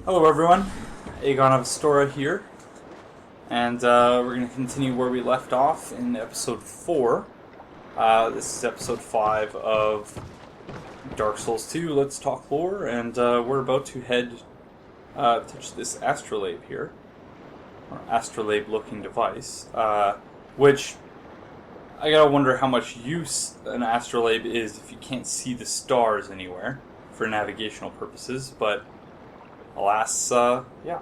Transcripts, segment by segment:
Hello everyone, Aegon of Astora here, and we're going to continue where we left off in episode 4. This is episode 5 of Dark Souls 2, Let's Talk Lore, and we're about to head, touch this astrolabe here, or astrolabe looking device, which I gotta wonder how much use an astrolabe is if you can't see the stars anywhere for navigational purposes, but alas, yeah.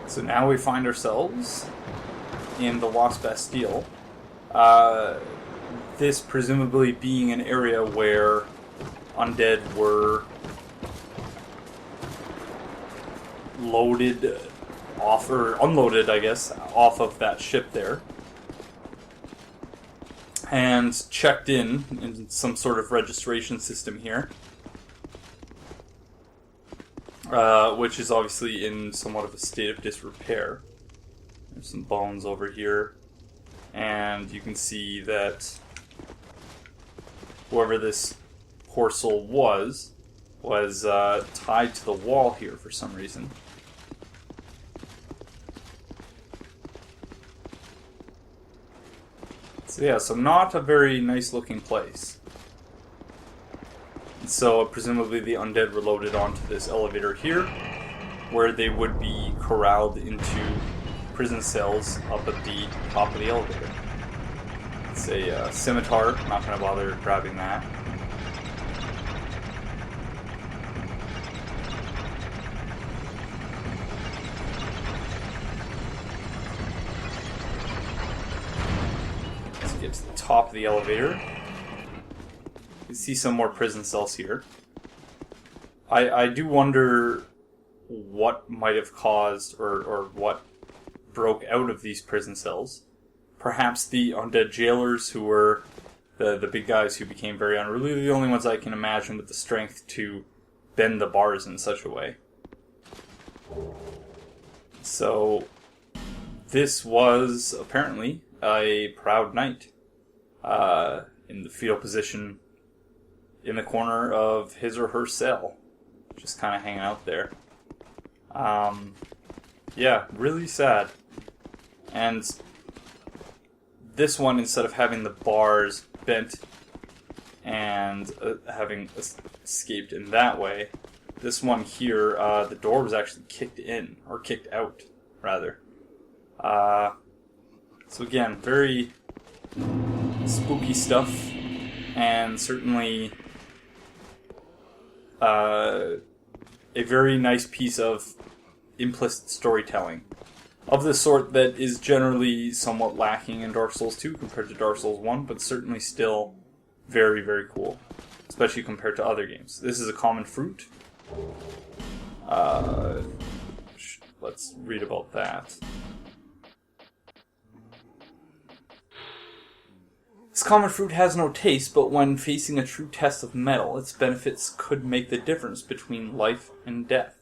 So now we find ourselves in the Lost Bastille. This presumably being an area where undead were loaded off, or unloaded, I guess, off of that ship there. And checked in some sort of registration system here. Which is obviously in somewhat of a state of disrepair. There's some bones over here, and you can see that whoever this poor soul was tied to the wall here for some reason. So yeah, so not a very nice looking place. So presumably the undead were loaded onto this elevator here, where they would be corralled into prison cells up at the top of the elevator. It's a scimitar, I'm not going to bother grabbing that. Let's get to the top of the elevator. You see some more prison cells here. I do wonder what might have caused or what broke out of these prison cells. Perhaps the undead jailers, who were the big guys who became very unruly, the only ones I can imagine with the strength to bend the bars in such a way. So this was apparently a proud knight in the fetal position in the corner of his or her cell, just kind of hanging out there. Yeah, really sad. And this one, instead of having the bars bent and having escaped in that way, this one here, the door was actually kicked in, or kicked out, rather. So again, very spooky stuff, and certainly a very nice piece of implicit storytelling of the sort that is generally somewhat lacking in Dark Souls 2 compared to Dark Souls 1, but certainly still very, very cool, especially compared to other games. This is a common fruit. Let's read about that. This common fruit has no taste, but when facing a true test of metal, its benefits could make the difference between life and death.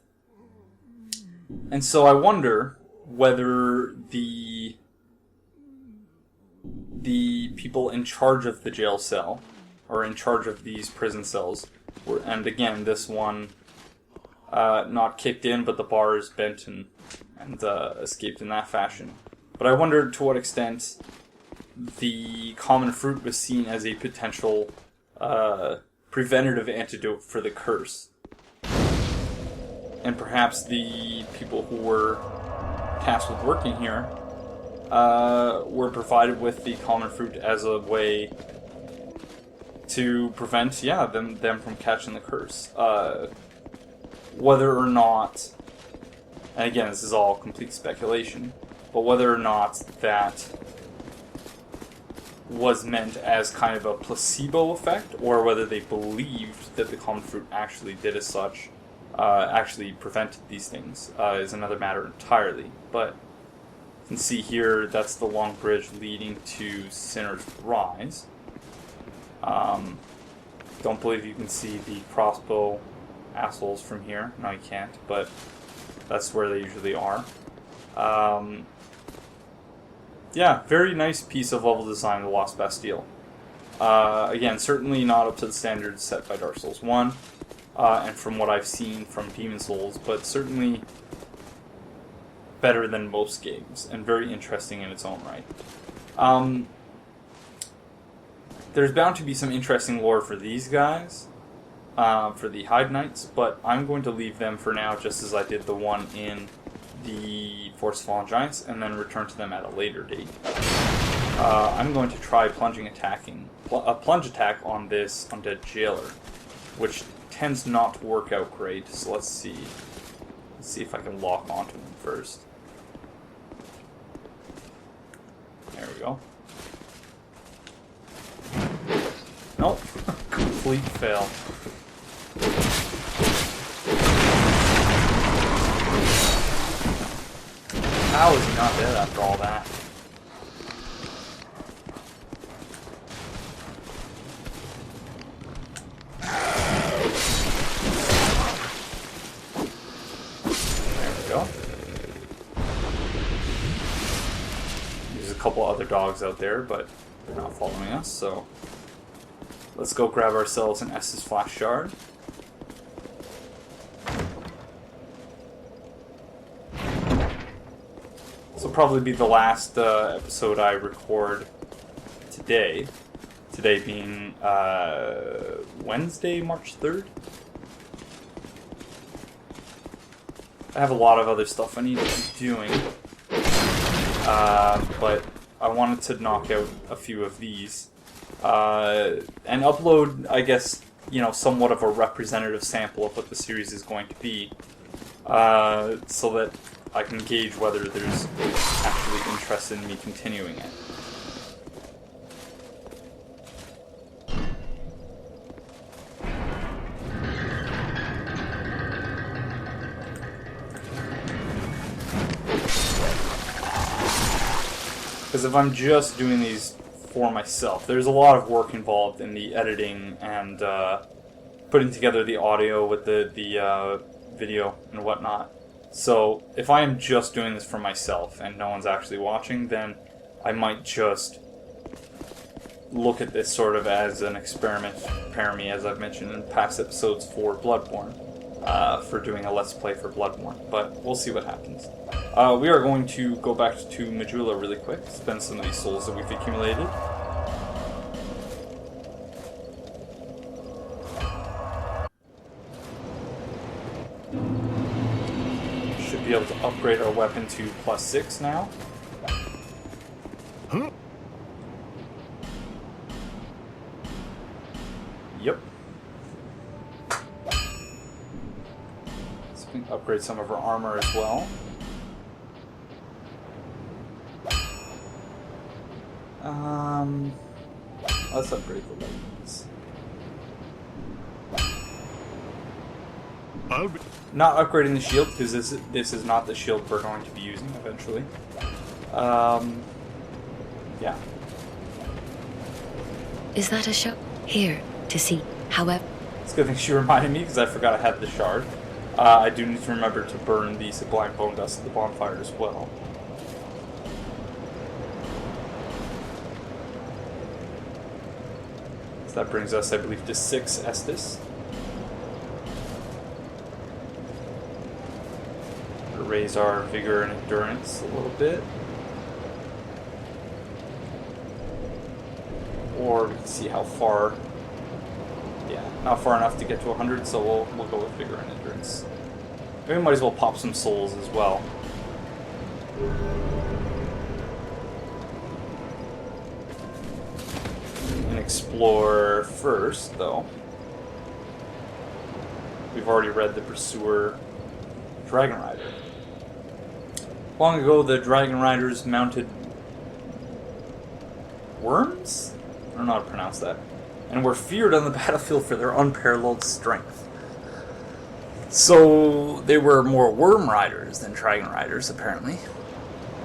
And so I wonder whether the people in charge of the jail cell, or in charge of these prison cells, were, and again, this one not kicked in, but the bars bent and escaped in that fashion. But I wonder to what extent the common fruit was seen as a potential preventative antidote for the curse. And perhaps the people who were tasked with working here were provided with the common fruit as a way to prevent, them from catching the curse. Whether or not, and again, this is all complete speculation, but whether or not that was meant as kind of a placebo effect, or whether they believed that the common fruit actually did as such, actually prevented these things, is another matter entirely. But you can see here, that's the long bridge leading to Sinner's Rise. Don't believe you can see the crossbow assholes from here. No, you can't, but that's where they usually are. Yeah, very nice piece of level design, the Lost Bastille. Again, certainly not up to the standards set by Dark Souls 1, and from what I've seen from Demon Souls, but certainly better than most games, and very interesting in its own right. There's bound to be some interesting lore for these guys, for the Hyde Knights, but I'm going to leave them for now, just as I did the one in the Force of Fallen Giants, and then return to them at a later date. I'm going to try a plunge attack on this undead jailer, which tends not to work out great. So let's see. Let's see if I can lock onto him first. There we go. Nope. Complete fail. How is he not dead after all that? There we go. There's a couple other dogs out there, but they're not following us, so let's go grab ourselves an Estus Flash Shard. This will probably be the last episode I record today. Today being Wednesday, March 3rd. I have a lot of other stuff I need to be doing. But I wanted to knock out a few of these. And upload, I guess, somewhat of a representative sample of what the series is going to be. So that I can gauge whether there's actually interest in me continuing it. Because if I'm just doing these for myself, there's a lot of work involved in the editing and putting together the audio with the video and whatnot. So if I am just doing this for myself and no one's actually watching, then I might just look at this sort of as an experiment, prepare me, as I've mentioned in past episodes, for Bloodborne, for doing a Let's Play for Bloodborne, but we'll see what happens. We are going to go back to Majula really quick, spend some of these souls that we've accumulated. Should be able to upgrade our weapon to +6 now. Yep. So we can upgrade some of our armor as well. Let's upgrade the weapons. Not upgrading the shield, because this is not the shield we're going to be using eventually. Yeah. Is that a show? Here, to see. However... It's a good thing she reminded me, because I forgot I had the shard. I do need to remember to burn the Sublime Bone Dust at the bonfire as well. So that brings us, I believe, to 6 Estus. Raise our vigor and endurance a little bit. Or we can see how far. Yeah, not far enough to get to 100, so we'll go with vigor and endurance. Maybe we might as well pop some souls as well. And explore first, though. We've already read the Pursuer Dragon Rider. Long ago, the Dragon Riders mounted worms? I don't know how to pronounce that. And were feared on the battlefield for their unparalleled strength. So they were more worm riders than dragon riders, apparently.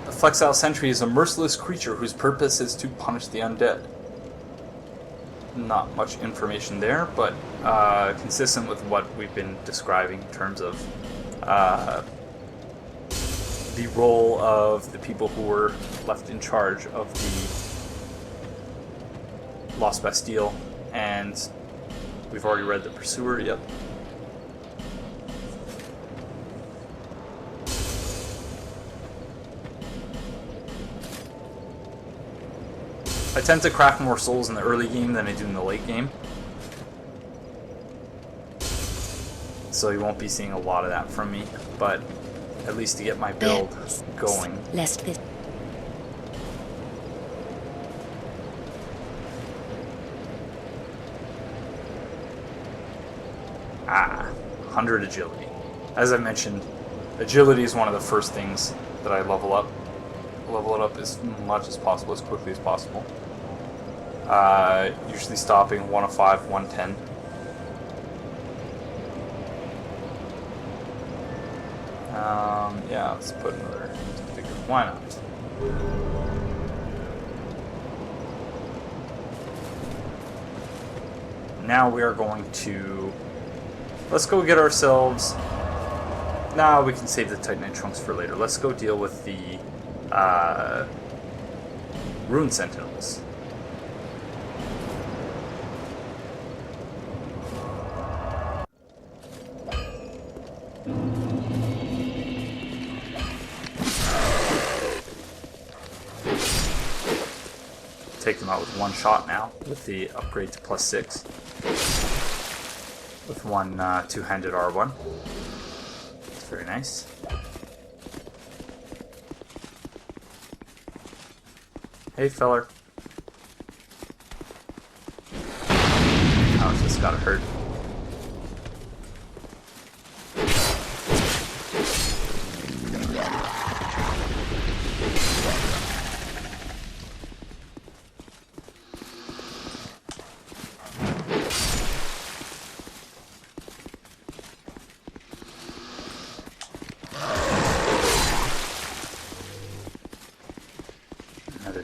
The Flexile Sentry is a merciless creature whose purpose is to punish the undead. Not much information there, but consistent with what we've been describing in terms of the role of the people who were left in charge of the Lost Bastille, and we've already read The Pursuer, yep. I tend to craft more souls in the early game than I do in the late game. So you won't be seeing a lot of that from me, but at least to get my build going. Ah, 100 agility. As I mentioned, agility is one of the first things that I level up. Level it up as much as possible, as quickly as possible. Usually stopping 105, 110. Yeah, let's put another sticker. Why not? Now we are going to... Let's go get ourselves... Nah, we can save the Titanite Trunks for later. Let's go deal with the Rune Sentinels. Take them out with one shot now, with the upgrade to +6. With one two-handed R1. It's very nice. Hey, feller. Oh, just got hurt.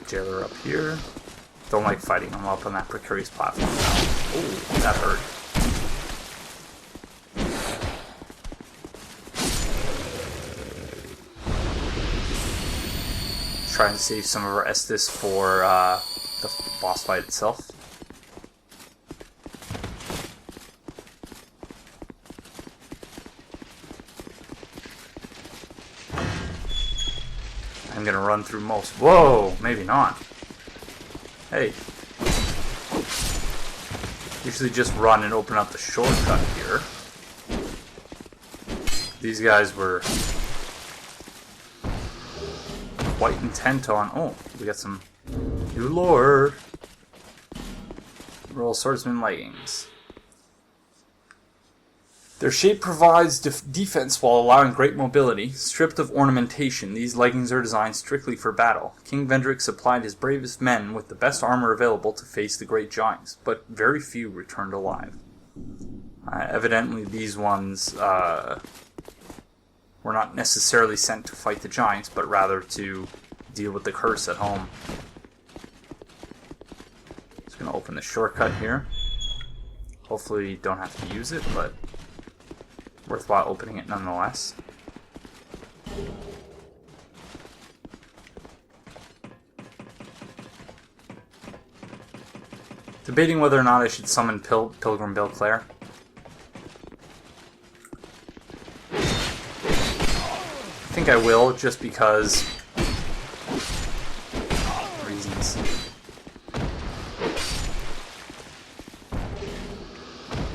Jailer up here. Don't like fighting them up on that precarious platform now. Oh, that hurt. Try and save some of our Estus for the boss fight itself. I'm gonna run through most. Whoa, maybe not. Hey. Usually just run and open up the shortcut here. These guys were quite intent on... Oh, we got some new lore. Royal Swordsman leggings. Their shape provides defense while allowing great mobility. Stripped of ornamentation, these leggings are designed strictly for battle. King Vendrick supplied his bravest men with the best armor available to face the great giants, but very few returned alive. Evidently, these ones were not necessarily sent to fight the giants, but rather to deal with the curse at home. Just going to open the shortcut here. Hopefully you don't have to use it, but... worthwhile opening it nonetheless. Debating whether or not I should summon Pilgrim Belclair. I think I will, just because reasons.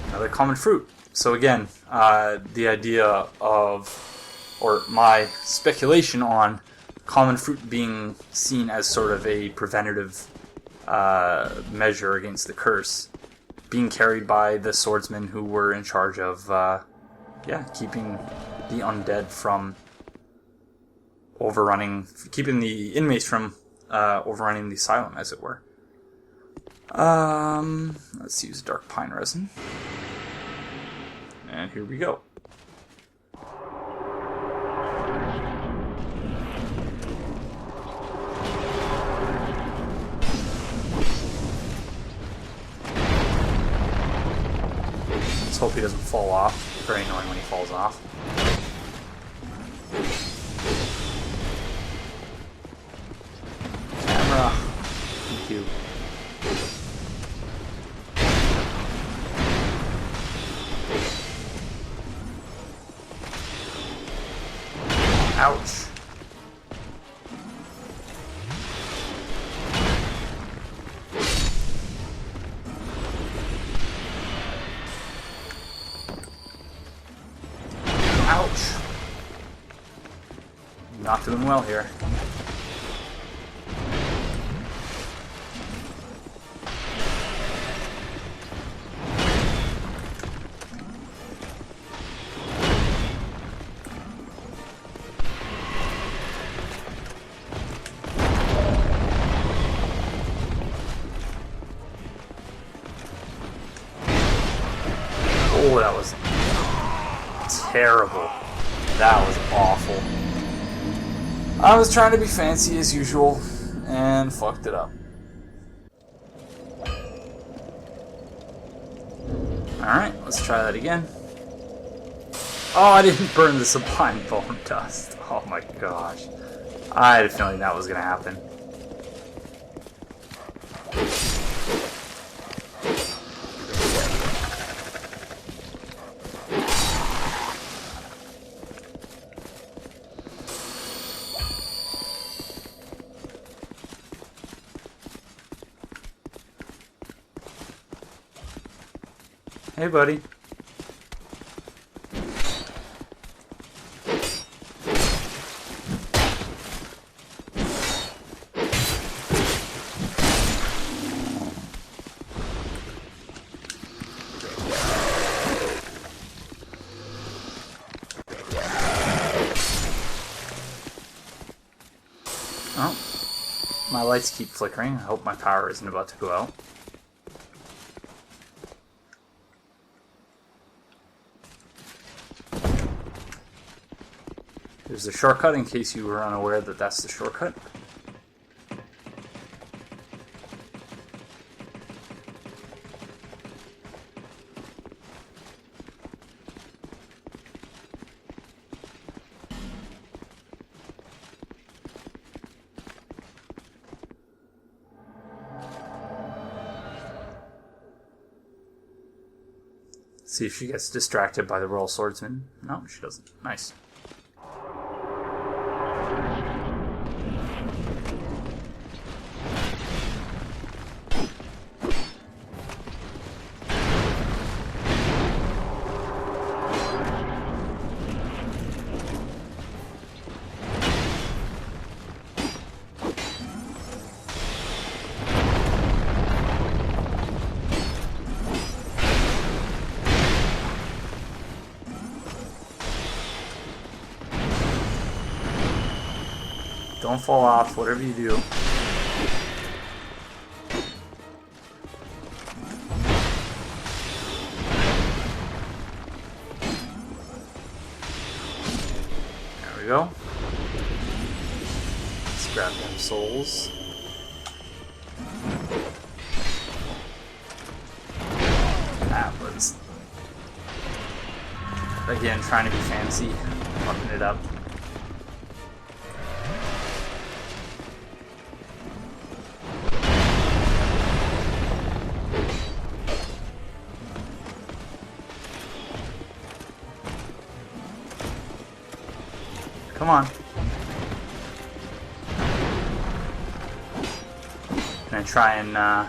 Another common fruit. So again, the idea of, or my speculation on common fruit being seen as sort of a preventative measure against the curse, being carried by the swordsmen who were in charge of, keeping the undead from overrunning, keeping the inmates from overrunning the asylum, as it were. Let's use dark pine resin. And here we go. Let's hope he doesn't fall off. Very annoying when he falls off. Camera. Thank you. Ouch. Ouch. Not doing well here. Oh, that was terrible. That was awful. I was trying to be fancy as usual and fucked it up. Alright, let's try that again. Oh, I didn't burn the sublime bone dust. Oh my gosh. I had a feeling that was going to happen. Hey, buddy. Oh, my lights keep flickering. I hope my power isn't about to go out. There's a shortcut in case you were unaware that that's the shortcut. See if she gets distracted by the Royal Swordsman. No, she doesn't. Nice. Don't fall off, whatever you do. There we go. Let's grab them souls. That was, again, trying to be fancy, fucking it up. Come on. Gonna try and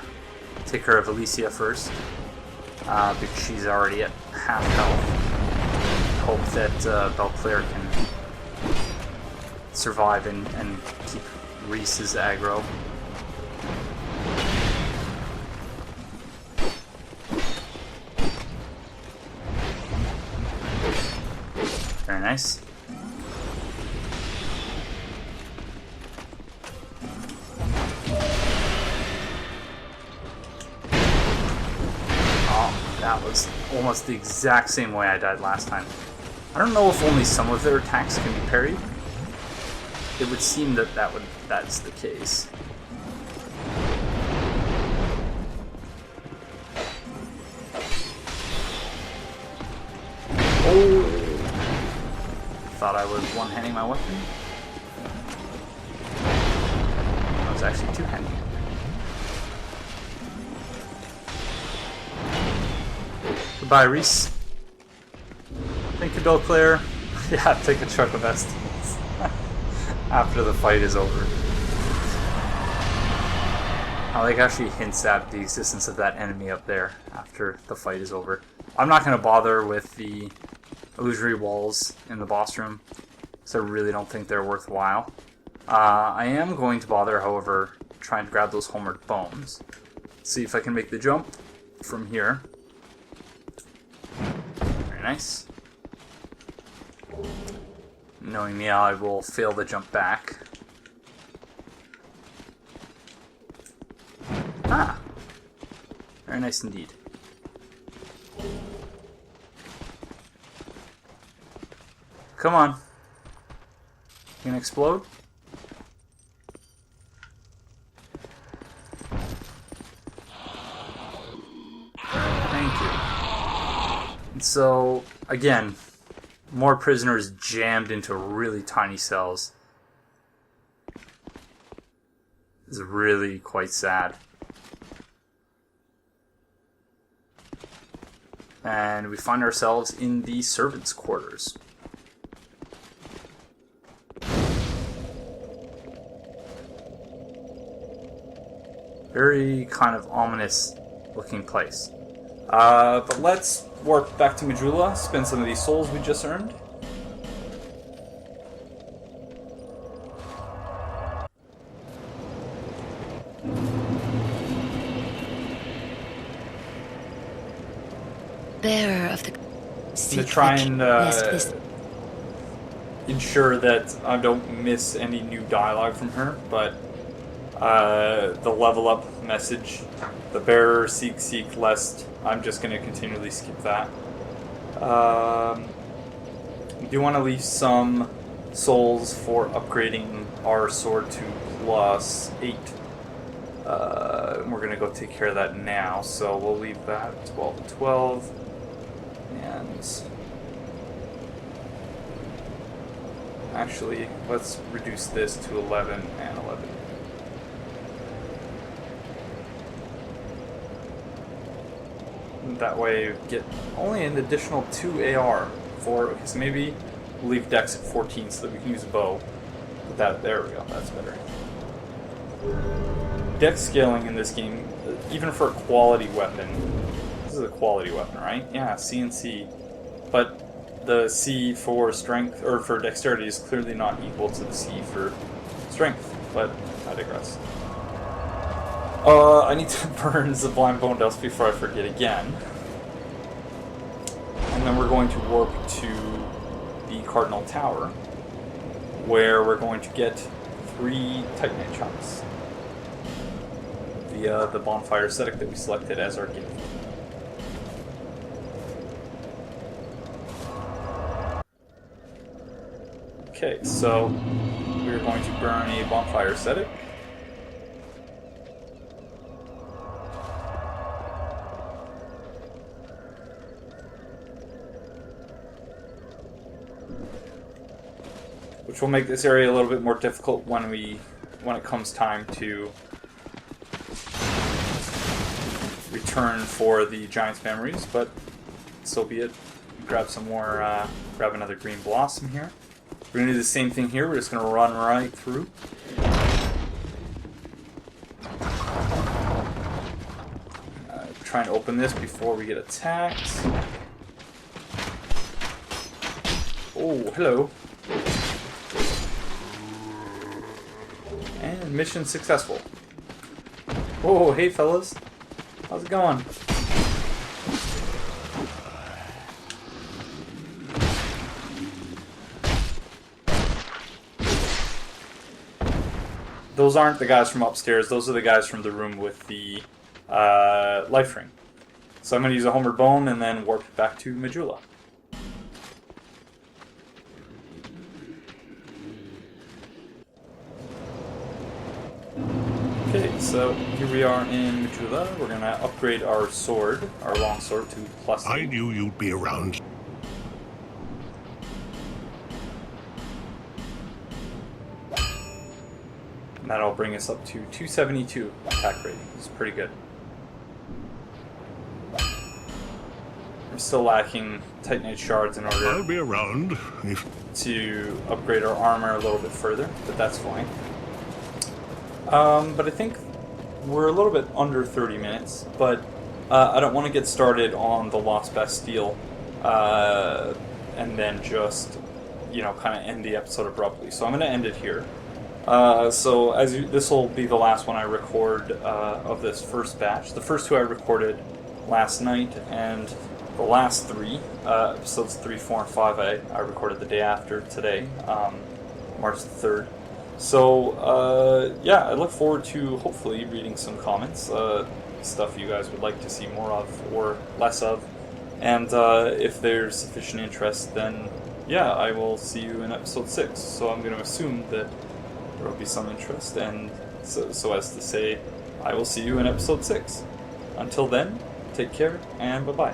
take care of Alicia first, because she's already at half health. Hope that Belclair can survive and keep Reese's aggro. Very nice. That was almost the exact same way I died last time. I don't know if only some of their attacks can be parried. It would seem that that's the case. Oh! Thought I was one-handing my weapon. I was actually two-handing it. Goodbye, Reese. Thank you, Bill Claire. Yeah, take a truck of Estes after the fight is over. I like how she hints at the existence of that enemy up there after the fight is over. I'm not going to bother with the illusory walls in the boss room, because I really don't think they're worthwhile. I am going to bother, however, trying to grab those homeward bones. See if I can make the jump from here. Very nice. Knowing me, I will fail the jump back. Ah! Very nice indeed. Come on. You gonna explode? Thank you. And so, again, more prisoners jammed into really tiny cells. It's really quite sad. And we find ourselves in the servants' quarters. Very kind of ominous looking place. But let's warp back to Majula, spend some of these souls we just earned. Bearer of the To try and ensure that I don't miss any new dialogue from her, but the level up message, the bearer seek lest, I'm just going to continually skip that. We do want to leave some souls for upgrading our sword to +8. We're going to go take care of that now, so we'll leave that 12 and 12. And actually, let's reduce this to 11 and 11. That way, get only an additional 2 AR for, because maybe we'll leave Dex at 14 so that we can use a bow. But there we go, that's better. Dex scaling in this game, even for a quality weapon, this is a quality weapon, right? Yeah, C and C. But the C for strength, or for dexterity, is clearly not equal to the C for strength. But I digress. I need to burn Sublime Bone Dust before I forget again. And then we're going to warp to the Cardinal Tower, where we're going to get 3 Titanite chunks via the bonfire aesthetic that we selected as our gift. Okay, so we're going to burn a bonfire aesthetic. Which will make this area a little bit more difficult when it comes time to return for the Giant's Memories, but so be it. Grab some more, grab another green blossom here. We're gonna do the same thing here, we're just gonna run right through. Try and open this before we get attacked. Oh, hello. And mission successful. Oh, hey fellas. How's it going? Those aren't the guys from upstairs, those are the guys from the room with the life ring. So I'm going to use a Homeward Bone and then warp back to Majula. Okay, so here we are in Majula. We're going to upgrade our sword, our longsword, to +8. I knew you'd be around. And that'll bring us up to 272 attack rating. It's pretty good. We're still lacking Titanite shards in order I'll be around if... to upgrade our armor a little bit further, but that's fine. But I think we're a little bit under 30 minutes, but I don't want to get started on the Lost Bastille and then just, you know, kind of end the episode abruptly. So I'm going to end it here. So this will be the last one I record of this first batch. The first two I recorded last night, and the last three, episodes 3, 4, and 5, I recorded the day after today, March the 3rd. So, yeah, I look forward to hopefully reading some comments, stuff you guys would like to see more of or less of. And if there's sufficient interest, then, yeah, I will see you in episode 6. So I'm going to assume that there will be some interest, and so as to say, I will see you in episode 6. Until then, take care, and bye-bye.